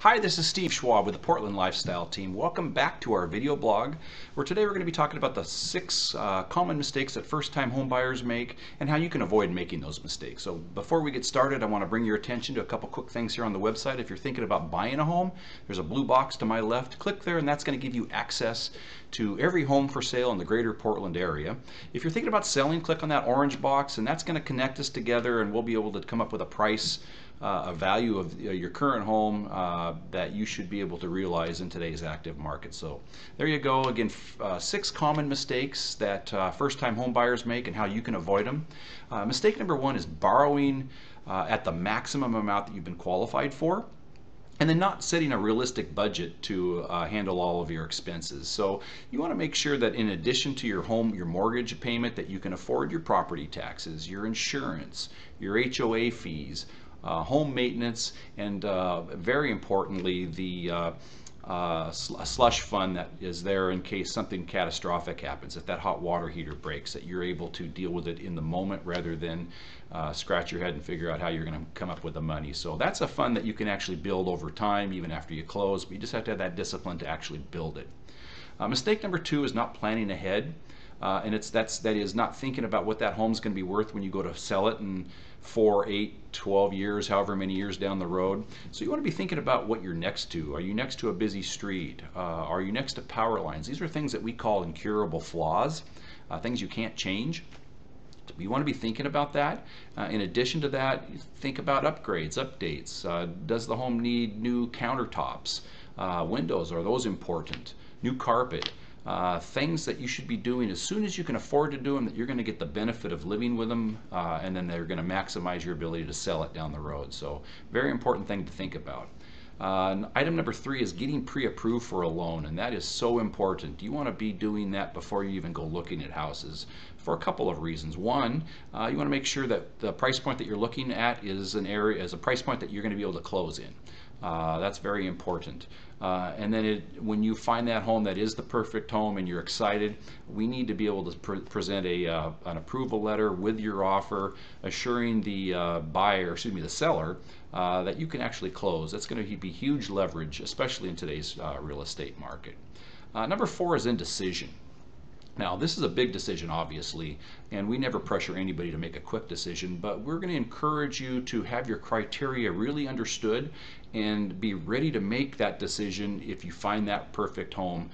Hi, this is Steve Schwab with the Portland Lifestyle Team. Welcome back to our video blog, where today we're going to be talking about the 6 common mistakes that first-time home buyers make and how you can avoid making those mistakes. So before we get started, I want to bring your attention to a couple quick things here on the website. If you're thinking about buying a home, there's a blue box to my left. Click there and that's going to give you access to every home for sale in the greater Portland area. If you're thinking about selling, click on that orange box and that's going to connect us together and we'll be able to come up with a price, a value of your current home that you should be able to realize in today's active market. So there you go. Again, 6 common mistakes that first-time home buyers make and how you can avoid them. Mistake number 1 is borrowing at the maximum amount that you've been qualified for, and then not setting a realistic budget to handle all of your expenses. So you want to make sure that in addition to your mortgage payment, that you can afford your property taxes, your insurance, your HOA fees, home maintenance, and very importantly, the slush fund that is there in case something catastrophic happens. If that hot water heater breaks, that you're able to deal with it in the moment rather than scratch your head and figure out how you're going to come up with the money. So that's a fund that you can actually build over time, even after you close, but you just have to have that discipline to actually build it. Mistake number 2 is not planning ahead. And that is not thinking about what that home's going to be worth when you go to sell it in 4, 8, 12 years, however many years down the road. So you want to be thinking about what you're next to. Are you next to a busy street? Are you next to power lines? These are things that we call incurable flaws, things you can't change. You want to be thinking about that. In addition to that, think about upgrades, updates. Does the home need new countertops? Windows, are those important? New carpet? Things that you should be doing as soon as you can afford to do them, that you're going to get the benefit of living with them, and then they're going to maximize your ability to sell it down the road. So very important thing to think about. Item number 3 is getting pre-approved for a loan, and that is so important. You want to be doing that before you even go looking at houses for a couple of reasons. One, you want to make sure that the price point that you're looking at is a price point that you're going to be able to close in. That's very important. And then when you find that home that is the perfect home and you're excited, we need to be able to present an approval letter with your offer, assuring the the seller, that you can actually close. That's going to be huge leverage, especially in today's real estate market. Number 4 is indecision. Now, this is a big decision, obviously, and we never pressure anybody to make a quick decision, but we're going to encourage you to have your criteria really understood and be ready to make that decision if you find that perfect home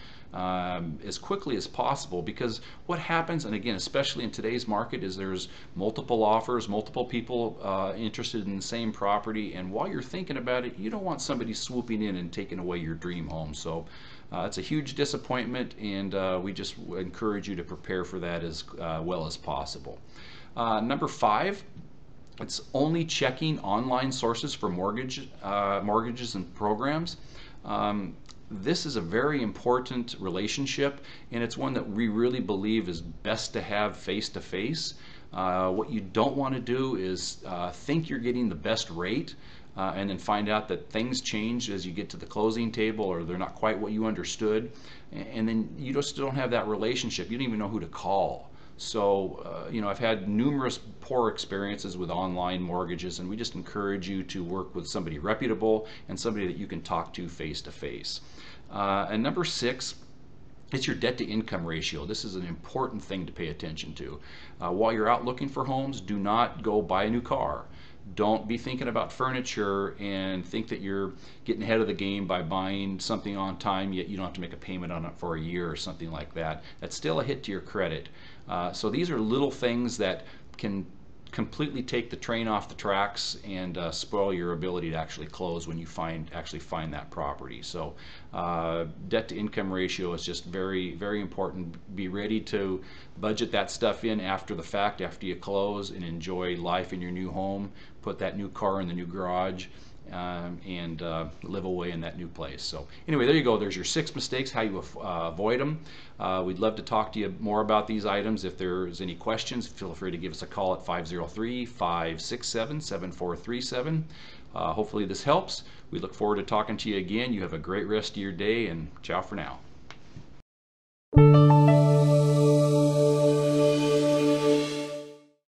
as quickly as possible. Because what happens, and again, especially in today's market, is there's multiple offers, multiple people interested in the same property, and while you're thinking about it, you don't want somebody swooping in and taking away your dream home. So it's a huge disappointment, and we just encourage you to prepare for that as well as possible. Number 5, it's only checking online sources for mortgages and programs. This is a very important relationship, and it's one that we really believe is best to have face-to-face. What you don't want to do is think you're getting the best rate, and then find out that things change as you get to the closing table, or they're not quite what you understood, and then you just don't have that relationship. You don't even know who to call. So I've had numerous poor experiences with online mortgages, and we just encourage you to work with somebody reputable and somebody that you can talk to face to face. And number 6, it's your debt to income ratio. This is an important thing to pay attention to. While you're out looking for homes, do not go buy a new car. Don't be thinking about furniture and think that you're getting ahead of the game by buying something on time, yet you don't have to make a payment on it for a year or something like that. That's still a hit to your credit. So these are little things that can completely take the train off the tracks and spoil your ability to actually close when you actually find that property. So debt to income ratio is just very, very important. Be ready to budget that stuff in after the fact, after you close, and enjoy life in your new home. Put that new car in the new garage, and live away in that new place. So anyway, there you go. There's your 6 mistakes, how you avoid them. We'd love to talk to you more about these items. If there's any questions, feel free to give us a call at 503-567-7437. Hopefully this helps. We look forward to talking to you again. You have a great rest of your day, and ciao for now.